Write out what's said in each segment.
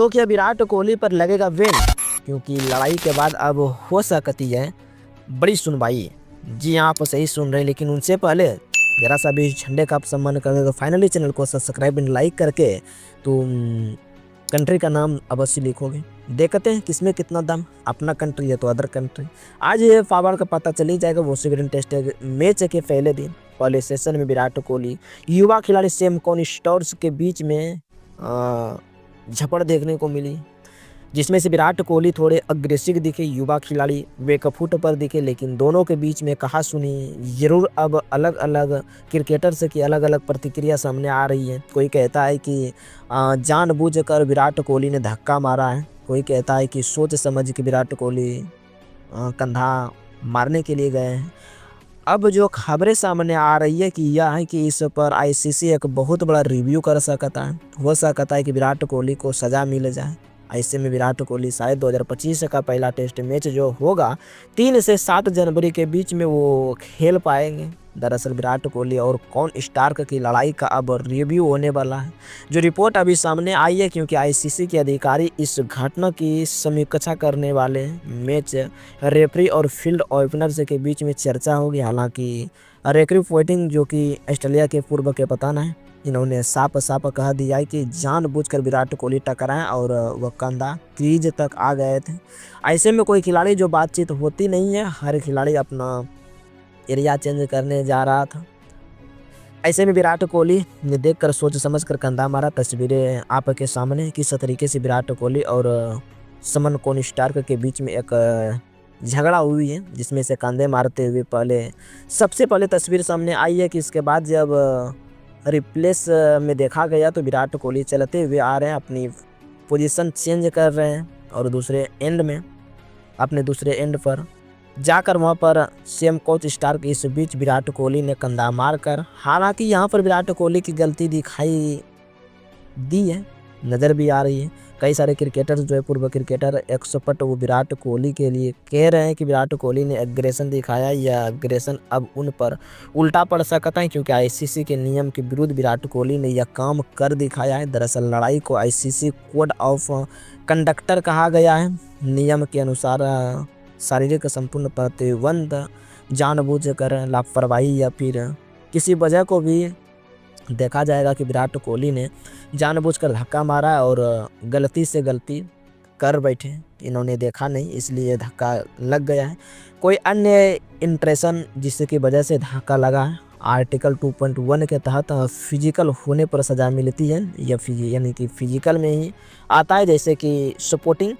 तो क्या विराट कोहली पर लगेगा बैन? क्योंकि लड़ाई के बाद अब हो सकती है बड़ी सुनवाई। जी हाँ, आप सही सुन रहे हैं, लेकिन उनसे पहले जरा सा भी झंडे का आप सम्मान करें तो फाइनली चैनल को सब्सक्राइब एंड लाइक करके तुम कंट्री का नाम अवश्य लिखोगे। देखते हैं किसमें कितना दम, अपना कंट्री है तो अदर कंट्री। आज ये फावर का पता चल ही जाएगा। वॉशिंगटन टेस्ट मैच के पहले दिन पहले सेशन में विराट कोहली युवा खिलाड़ी सैम कॉर्न स्टोर्स के बीच में झपड़ देखने को मिली, जिसमें से विराट कोहली थोड़े अग्रेसिव दिखे, युवा खिलाड़ी वेकफुट पर दिखे। लेकिन दोनों के बीच में कहा सुनी जरूर अब अलग अलग क्रिकेटर्स की अलग अलग प्रतिक्रिया सामने आ रही है। कोई कहता है कि जानबूझकर विराट कोहली ने धक्का मारा है, कोई कहता है कि सोच समझ के विराट कोहली कंधा मारने के लिए गए हैं। अब जो खबरें सामने आ रही है कि यह है कि इस पर आईसीसी एक बहुत बड़ा रिव्यू कर सकता है। हो सकता है कि विराट कोहली को सज़ा मिल जाए। ऐसे में विराट कोहली शायद 2025 का पहला टेस्ट मैच जो होगा 3 से 7 जनवरी के बीच में वो खेल पाएंगे। दरअसल विराट कोहली और कॉर्न स्टार्क की लड़ाई का अब रिव्यू होने वाला है। जो रिपोर्ट अभी सामने आई है, क्योंकि आईसीसी के अधिकारी इस घटना की समीक्षा करने वाले मैच रेफरी और फील्ड ओपनर्स के बीच में चर्चा होगी। हालांकि रेफरी पोइटिंग जो कि ऑस्ट्रेलिया के पूर्व के पता है, इन्होंने साफ साफ कह दिया है कि जानबूझकर विराट कोहली टकराएं और वह कंधा क्रीज तक आ गए थे। ऐसे में कोई खिलाड़ी जो बातचीत होती नहीं है, हर खिलाड़ी अपना एरिया चेंज करने जा रहा था। ऐसे में विराट कोहली ने देखकर सोच समझकर कंधा मारा। तस्वीरें आपके सामने किस तरीके से विराट कोहली और सैम कॉर्न स्टार्क के बीच में एक झगड़ा हुई है, जिसमें से कंधे मारते हुए सबसे पहले तस्वीर सामने आई है कि इसके बाद जब रिप्लेस में देखा गया तो विराट कोहली चलते हुए आ रहे हैं, अपनी पोजीशन चेंज कर रहे हैं और दूसरे एंड पर जाकर वहां पर सैम कॉर्न स्टार्क इस बीच विराट कोहली ने कंधा मारकर, हालांकि यहां पर विराट कोहली की गलती दिखाई दी है, नज़र भी आ रही है। कई सारे क्रिकेटर्स जो है पूर्व क्रिकेटर एक्सपर्ट वो विराट कोहली के लिए कह रहे हैं कि विराट कोहली ने एग्रेशन दिखाया, या एग्रेशन अब उन पर उल्टा पड़ सकता है, क्योंकि आईसीसी के नियम के विरुद्ध विराट कोहली ने यह काम कर दिखाया है। दरअसल लड़ाई को आईसीसी कोड ऑफ कंडक्टर कहा गया है। नियम के अनुसार शारीरिक संपूर्ण प्रतिबंध, जानबूझकर लापरवाही या फिर किसी वजह को भी देखा जाएगा कि विराट कोहली ने जानबूझकर धक्का मारा और गलती से गलती कर बैठे, इन्होंने देखा नहीं इसलिए धक्का लग गया है। कोई अन्य इंट्रेशन जिसकी वजह से धक्का लगा है, आर्टिकल 2.1 के तहत फिजिकल होने पर सज़ा मिलती है। यह यानी कि फिजिकल में ही आता है, जैसे कि सपोर्टिंग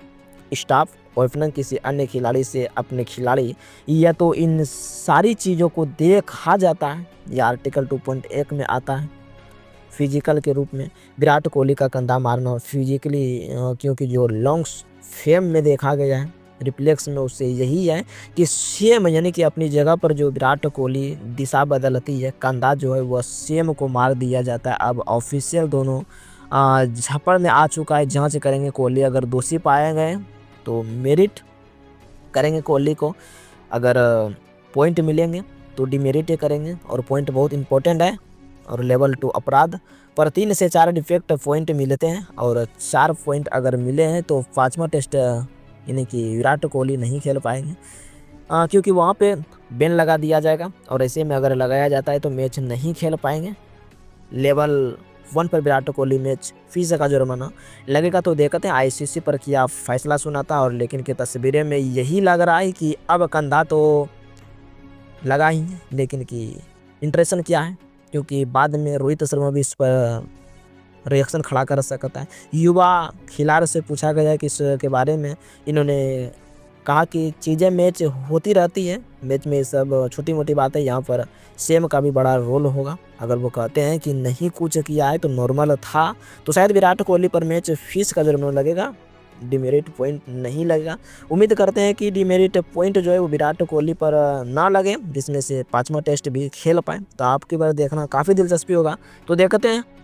स्टाफ ओपनर किसी अन्य खिलाड़ी से अपने खिलाड़ी, या तो इन सारी चीज़ों को देखा जाता है। यह आर्टिकल 2.1 में आता है फिजिकल के रूप में। विराट कोहली का कंधा मारना फिजिकली, क्योंकि जो लॉन्ग फेम में देखा गया है रिफ्लेक्स में, उससे यही है कि सैम यानी कि अपनी जगह पर जो विराट कोहली दिशा बदलती है, कंधा जो है वह सैम को मार दिया जाता है। अब ऑफिशियल दोनों झपड़ में आ चुका है, जांच करेंगे। कोहली अगर दोषी पाए गए तो मेरिट करेंगे कोहली को, अगर पॉइंट मिलेंगे तो डिमेरिट करेंगे, और पॉइंट बहुत इंपॉर्टेंट है। और लेवल 2 अपराध पर 3 से 4 डिफेक्ट पॉइंट मिलते हैं, और 4 पॉइंट अगर मिले हैं तो 5वां टेस्ट यानी कि विराट कोहली नहीं खेल पाएंगे, क्योंकि वहाँ पे बैन लगा दिया जाएगा। और ऐसे में अगर लगाया जाता है तो मैच नहीं खेल पाएंगे। लेवल 1 पर विराट कोहली मैच फीस का जुर्माना लगेगा। तो देखते हैं आईसीसी पर क्या फैसला सुनाता, और लेकिन की तस्वीरें में यही लग रहा है कि अब कंधा तो लगा ही है, लेकिन कि इंट्रेशन क्या है, क्योंकि बाद में रोहित शर्मा भी इस पर रिएक्शन खड़ा कर सकता है। युवा खिलाड़ी से पूछा गया कि इसके बारे में, इन्होंने कहा कि चीज़ें मैच होती रहती है, मैच में सब छोटी मोटी बातें, यहाँ पर सैम का भी बड़ा रोल होगा। अगर वो कहते हैं कि नहीं कुछ किया है तो नॉर्मल था, तो शायद विराट कोहली पर मैच फीस का जुर्माना लगेगा, डिमेरिट पॉइंट नहीं लगेगा। उम्मीद करते हैं कि डिमेरिट पॉइंट जो है वो विराट कोहली पर ना लगे, जिसमें से 5वां टेस्ट भी खेल पाए। तो आपकी बार देखना काफ़ी दिलचस्पी होगा, तो देखते हैं।